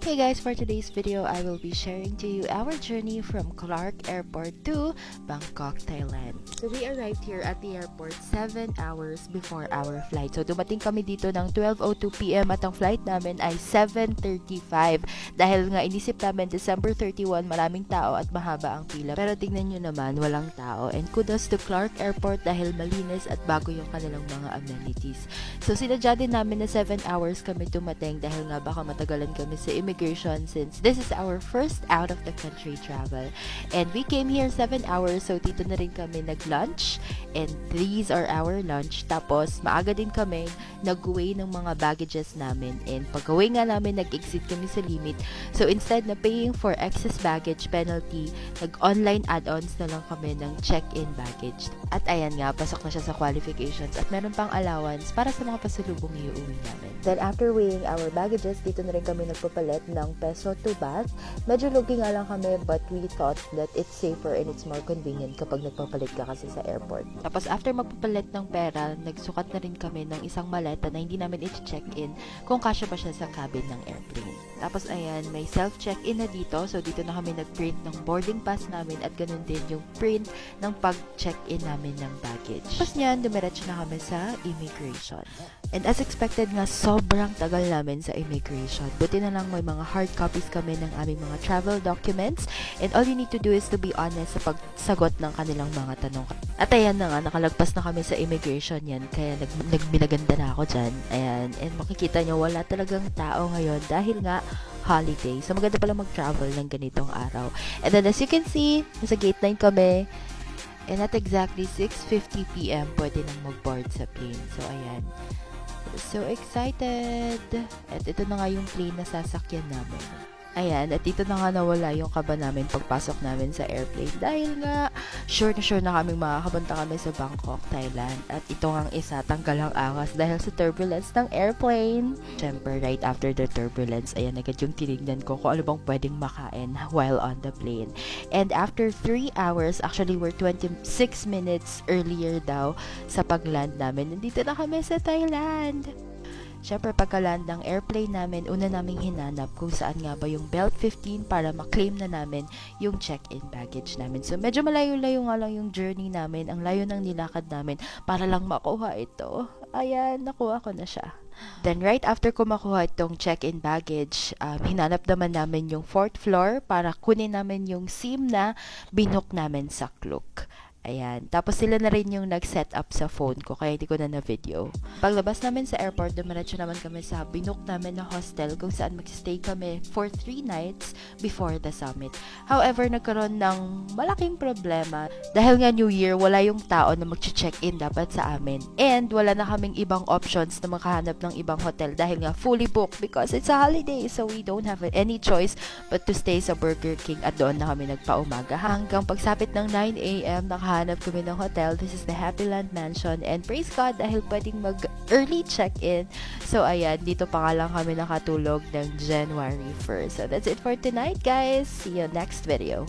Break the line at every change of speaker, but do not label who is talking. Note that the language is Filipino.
Hey guys, for today's video, I will be sharing to you our journey from Clark Airport to Bangkok, Thailand. So we arrived here at the airport 7 hours before our flight. So dumating kami dito ng 12:02 PM at ang flight namin ay 7:35. Dahil nga inisip namin December 31, maraming tao at mahaba ang pila. Pero tingnan nyo naman, walang tao. And kudos to Clark Airport dahil malinis at bago yung kanilang mga amenities. So sinadya din namin na 7 hours kami dumating dahil nga baka matagalan kami sa immigration since this is our first out of the country travel. And we came here 7 hours, so dito na rin kami nag-lunch and these are our lunch. Tapos maaga din kami nag-weigh ng mga baggages namin and pag-weigh nga namin nag-exceed kami sa limit. So instead na paying for excess baggage penalty, nag-online add-ons na lang kami ng check-in baggage. At ayan nga, pasok na siya sa qualifications at meron pang allowance para sa mga pasalubong iuwi namin. Then after weighing our baggages, dito na rin kami nagpapalit ng peso to baht. Medyo lugi nga lang kami but we thought that it's safer and it's more convenient kapag nagpapalit ka kasi sa airport. Tapos after magpapalit ng pera, nagsukat na rin kami ng isang maleta na hindi namin i-check-in kung kasya pa siya sa cabin ng airplane. Tapos ayan, may self-check-in na dito. So dito na kami nag-print ng boarding pass namin at ganun din yung print ng pag-check-in namin ng baggage. Tapos niyan, dumiretso na kami sa immigration. And as expected nga, sobrang tagal namin sa immigration. Buti na lang may mga hard copies kami ng aming mga travel documents. And all you need to do is to be honest sa pagsagot ng kanilang mga tanong. At ayan na nga, nakalagpas na kami sa immigration yan. Kaya nagminaganda na ako dyan. Ayan. And makikita nyo, wala talagang tao ngayon dahil nga holiday. So maganda pala mag-travel ng ganitong araw. And then as you can see, nasa gate 9 kami. And at exactly 6:50 PM, pwede nang mag-board sa plane. So ayan. So excited! At ito na nga yung plane na sasakyan namin. Ayan, at dito na nga nawala yung kaba namin pagpasok namin sa airplane dahil nga sure na kaming makakapunta kami sa Bangkok, Thailand. At ito nga isa, tanggal ang angas dahil sa turbulence ng airplane. Siyempre, right after the turbulence, ayan agad yung tinignan ko kung ano bang pwedeng makain while on the plane. And after 3 hours, actually we're 26 minutes earlier daw sa pagland namin. Nandito na kami sa Thailand. Siyempre, pagka-land ng airplane namin, una naming hinanap kung saan nga ba yung belt 15 para maklaim na namin yung check-in baggage namin. So, medyo malayo-layo nga lang yung journey namin, ang layo ng nilakad namin para lang makuha ito. Ayan, nakuha ko na siya. Then, right after ko makuha itong check-in baggage, hinanap naman namin yung 4th floor para kunin namin yung SIM na binook namin sa Klook. Ayan. Tapos sila na rin yung nag-set up sa phone ko, kaya hindi ko na na-video. Paglabas namin sa airport, dumiretso naman kami sa binook namin na hostel kung saan mag-stay kami for 3 nights before the summit. However, nagkaroon ng malaking problema. Dahil nga New Year, wala yung tao na mag-check-in dapat sa amin. And wala na kaming ibang options na makahanap ng ibang hotel dahil nga fully booked because it's a holiday. So we don't have any choice but to stay sa Burger King at doon na kami nagpaumaga. Hanggang pagsapit ng 9 AM, hanap kami ng hotel. This is the Happyland Mansion and praise God dahil pwedeng mag-early check-in. So ayan, dito pa nga lang kami nakatulog ng January 1st. So that's it for tonight, guys. See you next video.